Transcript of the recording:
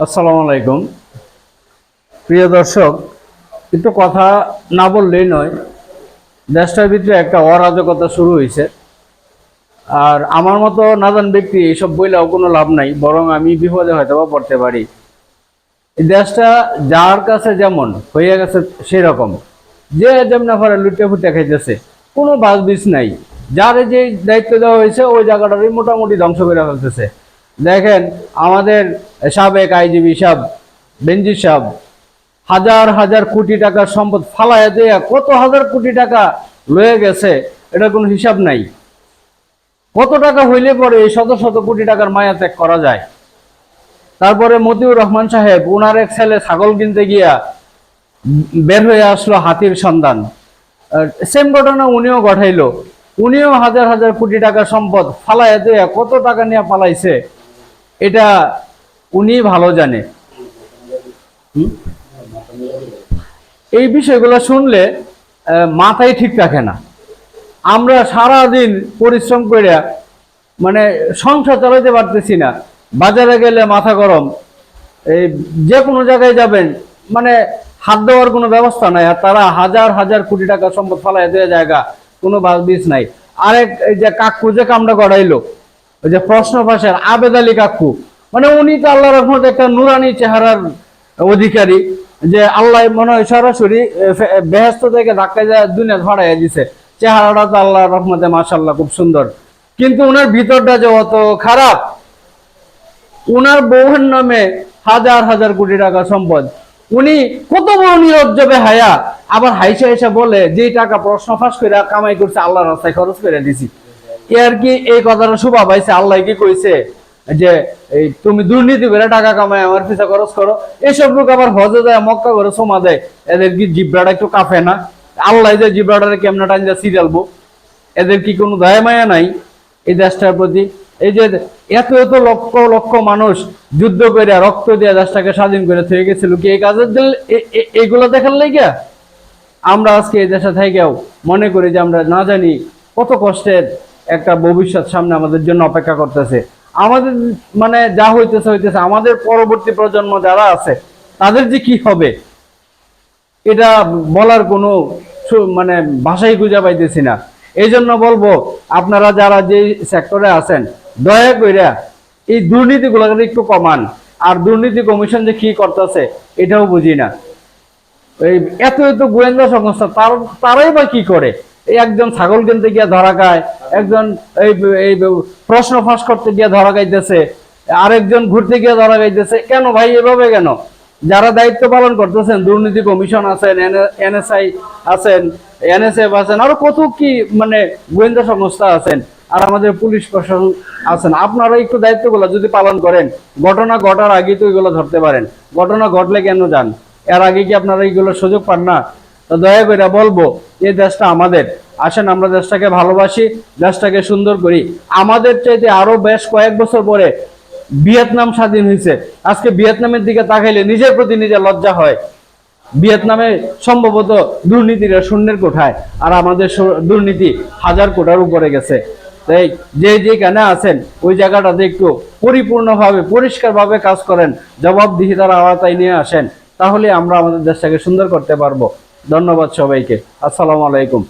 আসসালামু আলাইকুম। প্রিয় দর্শক, একটু কথা না বললেই নয়। দেশটার ভিতরে একটা অরাজকতা শুরু হয়েছে। আর আমার মতো নাদান ব্যক্তি এইসব বইলেও কোনো লাভ নাই, বরং আমি বিপদে হয়তো বা পড়তে পারি। এই দেশটা যার কাছে যেমন হয়ে গেছে সেরকম, যে যেমন পারে লুটে ফুটে খাইতেছে, কোনো বাজবিজ নাই। যার যে দায়িত্ব দেওয়া হয়েছে ওই জায়গাটারই মোটামুটি ধ্বংস করে ফেলতেছে। দেখেন, আমাদের সাবেক আইজিবি সাহেব, বেনজির সাহেব হাজার হাজার কোটি টাকার সম্পদ ফালাইয়া দেয়া কত হাজার কোটি টাকা লয়ে গেছে, এটা কোনো হিসাব নাই। কত টাকা হইলে পরে এই শত শত কোটি টাকার মায়া ত্যাগ করা যায়। তারপরে মতিউর রহমান সাহেব, ওনার এক ছেলে ছাগল কিনতে গিয়া বের হয়ে আসলো হাতির সন্ধান। সেম ঘটনা উনিও ঘটাইলো। উনিও হাজার হাজার কোটি টাকার সম্পদ ফালাইয়া দেয়া কত টাকা নিয়ে পালাইছে, এটা উনি ভালো জানে। এই বিষয়গুলো শুনলে মাথায় ঠিক রাখে না। আমরা সারা দিন পরিশ্রম করে মানে সংসার চালাতে পারতেছি না। বাজারে গেলে মাথা গরম, এই যে কোনো জায়গায় যাবেন মানে হাত দেওয়ার কোনো ব্যবস্থা নাই, আর তারা হাজার হাজার কোটি টাকা সম্পদ ফালাই দেওয়া জায়গা, কোনো বীজ নাই। আরেক এই যে কাকু যে কামটা গড়াইলো, ওই যে প্রশ্ন ফাঁসের আবেদ আলী কাকু, মানে উনি তো আল্লাহ রহমত একটা নুরানি চেহারার অধিকারী, যে আল্লাহ মনে হয় সরাসরি বেহেস্ত থেকে ধাক্কায় যায় দুনিয়া ভাড়াইয়া দিছে। চেহারাটা তো আল্লাহ রহমতে মাশাল্লাহ খুব সুন্দর, কিন্তু ওনার ভিতরটা যে অত খারাপ। উনার বউয়ের নামে হাজার হাজার কোটি টাকা সম্পদ, উনি কত বড় নিরজ্জবে হায়া। আবার হাইসা হাইসা বলে যে টাকা প্রশ্ন ফাঁস করে কামাই করছে আল্লাহর রাস্তায় খরচ করে দিছি। এর কি এই কথাটা শুভা পাইছে? আল্লাহ কি কইছে যে এই তুমি দুর্নীতি করে টাকা কামাই আমার পিছা খরচ করো? এইসব লোক আবার হজে যায়, মক্কা করে সোমা দেয়, এদের কি জিব্রাটা একটু কাঁপে না? আল্লাহ যে জিব্রাটারে কেমনে টান যা সিরিয়ালবো, এদের কি কোনো দয়া মায়া নাই এই দেশটার প্রতি? এই যে এত এত লক্ষ লক্ষ মানুষ যুদ্ধ করে রক্ত দিয়ে দেশটাকে স্বাধীন করে থেকে গেছিল কি এই কাজের এইগুলো দেখার লেগে? আমরা আজকে এই দেশে থেকেও মনে করি যে আমরা না জানি কত কষ্টের একটা ভবিষ্যৎ সামনে আমাদের জন্য অপেক্ষা করতেছে। আমাদের মানে যা হইতেছে হইতেছে, আমাদের পরবর্তী প্রজন্ম যারা আছে তাদের যে কি হবে এটা বলার কোনো মানে ভাষাই খুঁজে পাইতেছি না। এই জন্য বলবো, আপনারা যারা যে সেক্টরে আছেন দয়া কইরা এই দুর্নীতিগুলোকে একটু কমান। আর দুর্নীতি কমিশন যে কি করতেছে এটাও বুঝি না। এই এত এত গোয়েন্দা সংস্থা তারাই বা কি করে? এই একজন ছাগল কিনতে গিয়ে ধরা খায়, একজন এই এই প্রশ্ন ফাঁস করতে গিয়ে ধরা খাইতেছে, আরেকজন ঘুরতে গিয়ে ধরা খাইতেছে। কেন ভাই এভাবে কেন? যারা দায়িত্ব পালন করতেছেন, দুর্নীতি কমিশন আছেন, এনএসআই আছেন, এনএসএফ আছেন, আরো কত কি মানে গোয়েন্দা সংস্থা আছেন, আর আমাদের পুলিশ প্রশাসন আছেন, আপনারা একটু দায়িত্বগুলো যদি পালন করেন, ঘটনা ঘটার আগে তো এগুলো ধরতে পারেন। ঘটনা ঘটলে কেন যান? এর আগে কি আপনারা এইগুলো সুযোগ পান না? তো দয়া করে বলবো, এই দেশটা আমাদের। আসেন আমরা দেশটাকে ভালোবাসি, দেশটাকে সুন্দর করি। আমাদের চাইতে আরো বেশ কয়েক বছর পরে ভিয়েতনাম স্বাধীন হয়েছে। আজকে ভিয়েতনামের দিকে তাকাইলে নিজের প্রতি নিজের লজ্জা হয়। ভিয়েতনামে সম্ভবত দুর্নীতিরা শূন্যের কোঠায়, আর আমাদের দুর্নীতি হাজার কোটার উপরে গেছে। তাই যে যেখানে আছেন ওই জায়গাটাতে একটু পরিপূর্ণভাবে পরিষ্কারভাবে কাজ করেন, জবাবদিহিতার আওতায় নিয়ে আসেন, তাহলে আমরা আমাদের দেশটাকে সুন্দর করতে পারবো। ধন্যবাদ সবাইকে। আসসালামু আলাইকুম।